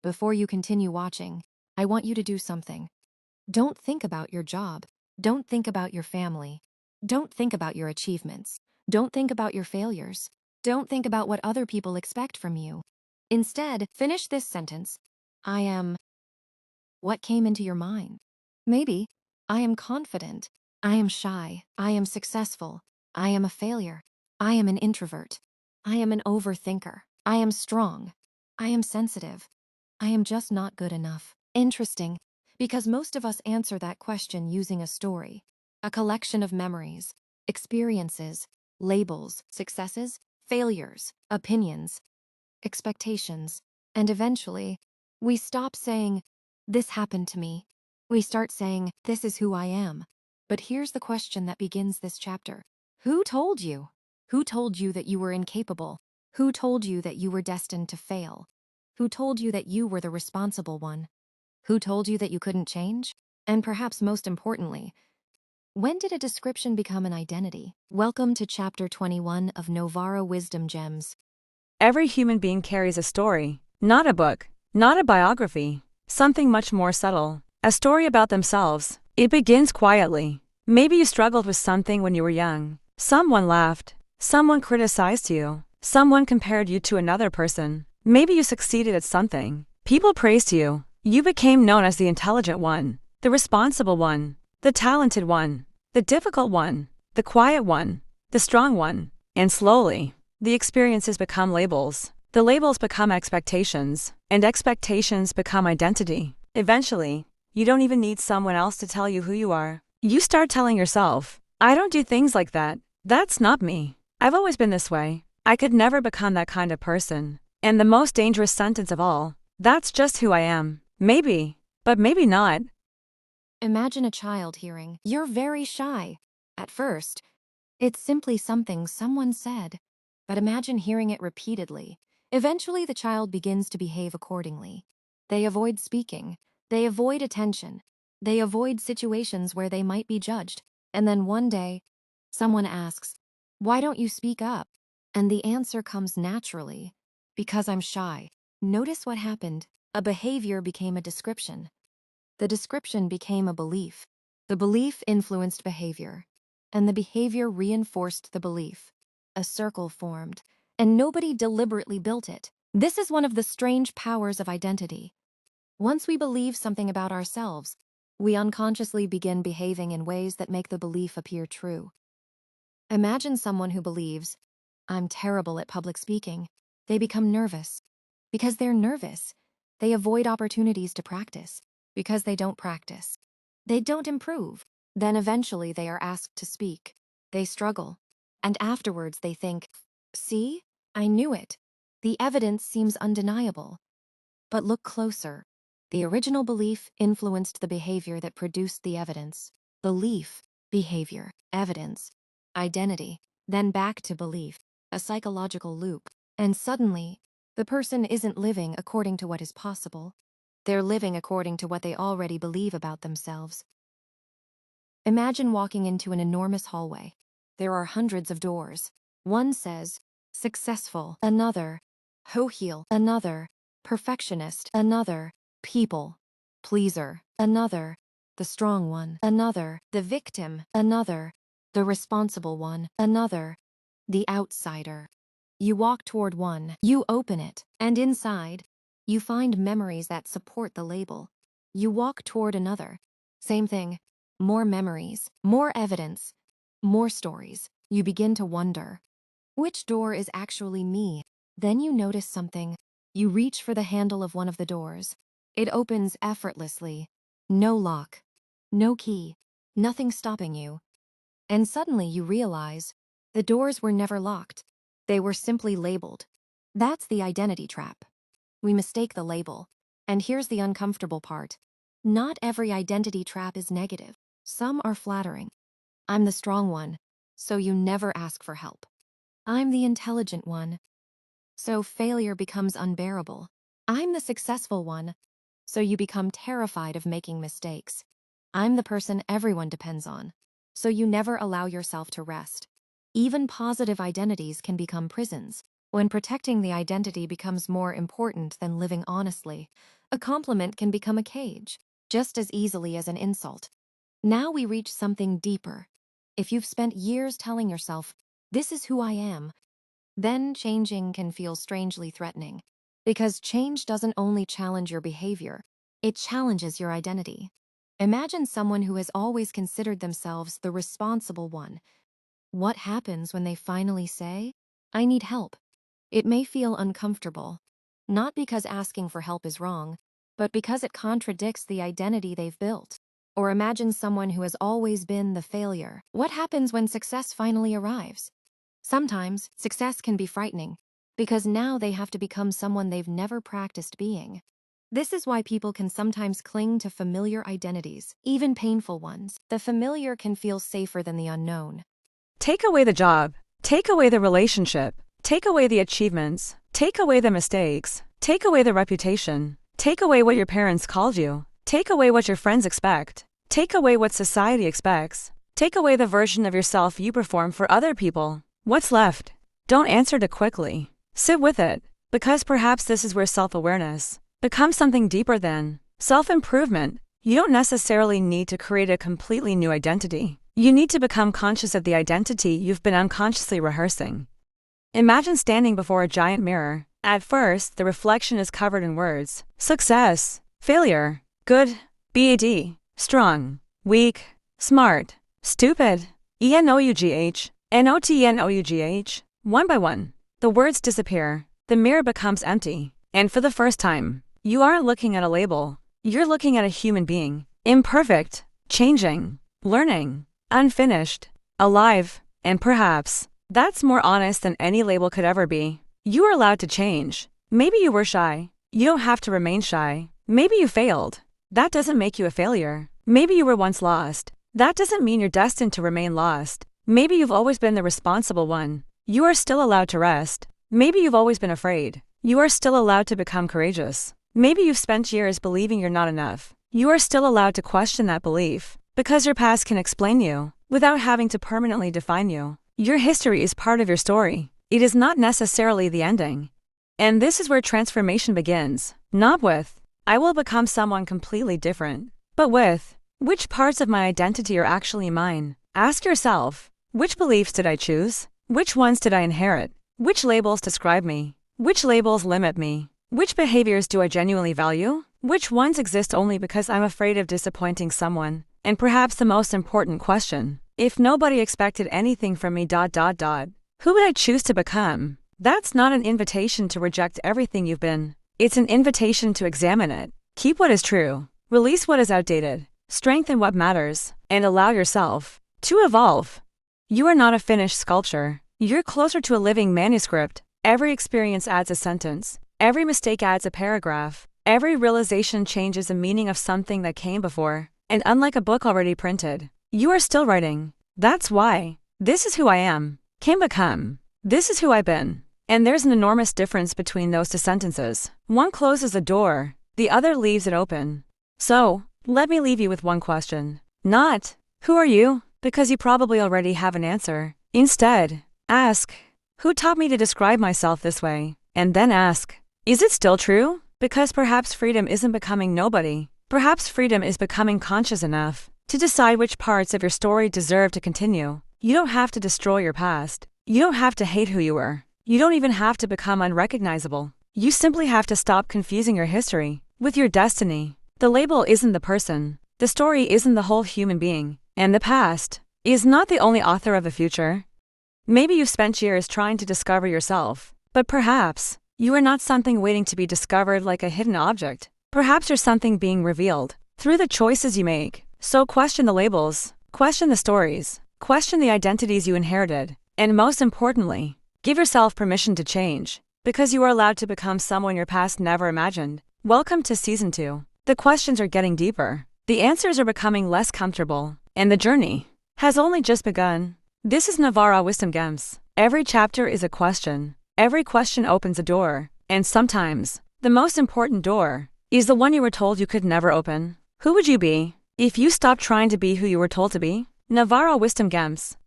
Before you continue watching, I want you to do something. Don't think about your job. Don't think about your family. Don't think about your achievements. Don't think about your failures. Don't think about what other people expect from you. Instead, finish this sentence. I am. What came into your mind? Maybe, I am confident. I am shy. I am successful. I am a failure. I am an introvert. I am an overthinker. I am strong. I am sensitive. I am just not good enough. Interesting, because most of us answer that question using a story, a collection of memories, experiences, labels, successes, failures, opinions, expectations, and eventually, we stop saying, "This happened to me." We start saying, "This is who I am." But here's the question that begins this chapter. Who told you? Who told you that you were incapable? Who told you that you were destined to fail? Who told you that you were the responsible one? Who told you that you couldn't change? And perhaps most importantly, when did a description become an identity? Welcome to Chapter 21 of Novara Wisdom Gems. Every human being carries a story, not a book, not a biography, something much more subtle, a story about themselves. It begins quietly. Maybe you struggled with something when you were young. Someone laughed. Someone criticized you. Someone compared you to another person. Maybe you succeeded at something. People praised you. You became known as the intelligent one, the responsible one, the talented one, the difficult one, the quiet one, the strong one. And slowly, the experiences become labels. The labels become expectations, and expectations become identity. Eventually, you don't even need someone else to tell you who you are. You start telling yourself, "I don't do things like that. That's not me. I've always been this way. I could never become that kind of person." And the most dangerous sentence of all, "That's just who I am." Maybe, but maybe not. Imagine a child hearing, "You're very shy." At first, it's simply something someone said. But imagine hearing it repeatedly. Eventually, the child begins to behave accordingly. They avoid speaking. They avoid attention. They avoid situations where they might be judged. And then one day, someone asks, "Why don't you speak up?" And the answer comes naturally, "Because I'm shy." Notice what happened. A behavior became a description. The description became a belief. The belief influenced behavior, and the behavior reinforced the belief. A circle formed, and nobody deliberately built it. This is one of the strange powers of identity. Once we believe something about ourselves, we unconsciously begin behaving in ways that make the belief appear true. Imagine someone who believes, "I'm terrible at public speaking." They become nervous. Because they're nervous, they avoid opportunities to practice. Because they don't practice, they don't improve. Then eventually they are asked to speak. They struggle. And afterwards they think, "See, I knew it." The evidence seems undeniable. But look closer. The original belief influenced the behavior that produced the evidence. Belief, behavior, evidence, identity, then back to belief, a psychological loop. And suddenly, the person isn't living according to what is possible. They're living according to what they already believe about themselves. Imagine walking into an enormous hallway. There are hundreds of doors. One says, "Successful," another, "Ho-heel," another, "Perfectionist," another, "People," "Pleaser," another, "The strong one," another, "The victim," another, "The responsible one," another, "The outsider." You walk toward one, you open it, and inside, you find memories that support the label. You walk toward another. Same thing. More memories, more evidence, more stories. You begin to wonder, which door is actually me? Then you notice something. You reach for the handle of one of the doors. It opens effortlessly. No lock, no key, nothing stopping you. And suddenly you realize the doors were never locked. They were simply labeled. That's the identity trap. We mistake the label. And here's the uncomfortable part. Not every identity trap is negative. Some are flattering. I'm the strong one, so you never ask for help. I'm the intelligent one, so failure becomes unbearable. I'm the successful one, so you become terrified of making mistakes. I'm the person everyone depends on, so you never allow yourself to rest. Even positive identities can become prisons. When protecting the identity becomes more important than living honestly, a compliment can become a cage, just as easily as an insult. Now we reach something deeper. If you've spent years telling yourself, "This is who I am," then changing can feel strangely threatening. Because change doesn't only challenge your behavior, it challenges your identity. Imagine someone who has always considered themselves the responsible one. What happens when they finally say, "I need help"? It may feel uncomfortable, not because asking for help is wrong, but because it contradicts the identity they've built. Or imagine someone who has always been the failure. What happens when success finally arrives? Sometimes, success can be frightening, because now they have to become someone they've never practiced being. This is why people can sometimes cling to familiar identities, even painful ones. The familiar can feel safer than the unknown. Take away the job. Take away the relationship. Take away the achievements. Take away the mistakes. Take away the reputation. Take away what your parents called you. Take away what your friends expect. Take away what society expects. Take away the version of yourself you perform for other people. What's left? Don't answer too quickly. Sit with it, because perhaps this is where self-awareness becomes something deeper than self-improvement. You don't necessarily need to create a completely new identity. You need to become conscious of the identity you've been unconsciously rehearsing. Imagine standing before a giant mirror. At first, the reflection is covered in words: success, failure, good, bad, strong, weak, smart, stupid, enoughh, notnoughh. One by one, the words disappear. The mirror becomes empty. And for the first time, you aren't looking at a label. You're looking at a human being. Imperfect, changing, learning, unfinished, alive, and perhaps that's more honest than any label could ever be. You are allowed to change. Maybe you were shy. You don't have to remain shy. Maybe you failed. That doesn't make you a failure. Maybe you were once lost. That doesn't mean you're destined to remain lost. Maybe you've always been the responsible one. You are still allowed to rest. Maybe you've always been afraid. You are still allowed to become courageous. Maybe you've spent years believing you're not enough. You are still allowed to question that belief, because your past can explain you without having to permanently define you. Your history is part of your story. It is not necessarily the ending. And this is where transformation begins. Not with, "I will become someone completely different," but with, "Which parts of my identity are actually mine?" Ask yourself, which beliefs did I choose? Which ones did I inherit? Which labels describe me? Which labels limit me? Which behaviors do I genuinely value? Which ones exist only because I'm afraid of disappointing someone? And perhaps the most important question, if nobody expected anything from me, who would I choose to become? That's not an invitation to reject everything you've been. It's an invitation to examine it. Keep what is true. Release what is outdated. Strengthen what matters. And allow yourself to evolve. You are not a finished sculpture. You're closer to a living manuscript. Every experience adds a sentence. Every mistake adds a paragraph. Every realization changes the meaning of something that came before. And unlike a book already printed, you are still writing. That's why. This is who I am. Can become. This is who I've been. And there's an enormous difference between those two sentences. One closes a door, the other leaves it open. So, let me leave you with one question. Not, who are you? Because you probably already have an answer. Instead, ask, who taught me to describe myself this way? And then ask, is it still true? Because perhaps freedom isn't becoming nobody. Perhaps freedom is becoming conscious enough to decide which parts of your story deserve to continue. You don't have to destroy your past. You don't have to hate who you were. You don't even have to become unrecognizable. You simply have to stop confusing your history with your destiny. The label isn't the person. The story isn't the whole human being. And the past is not the only author of the future. Maybe you've spent years trying to discover yourself, but perhaps you are not something waiting to be discovered like a hidden object. Perhaps you're something being revealed through the choices you make. So question the labels, question the stories, question the identities you inherited, and most importantly, give yourself permission to change, because you are allowed to become someone your past never imagined. Welcome to Season 2. The questions are getting deeper. The answers are becoming less comfortable, and the journey has only just begun. This is Novara Wisdom Gems. Every chapter is a question. Every question opens a door, and sometimes, the most important door is the one you were told you could never open. Who would you be if you stopped trying to be who you were told to be? Novara Wisdom Gems.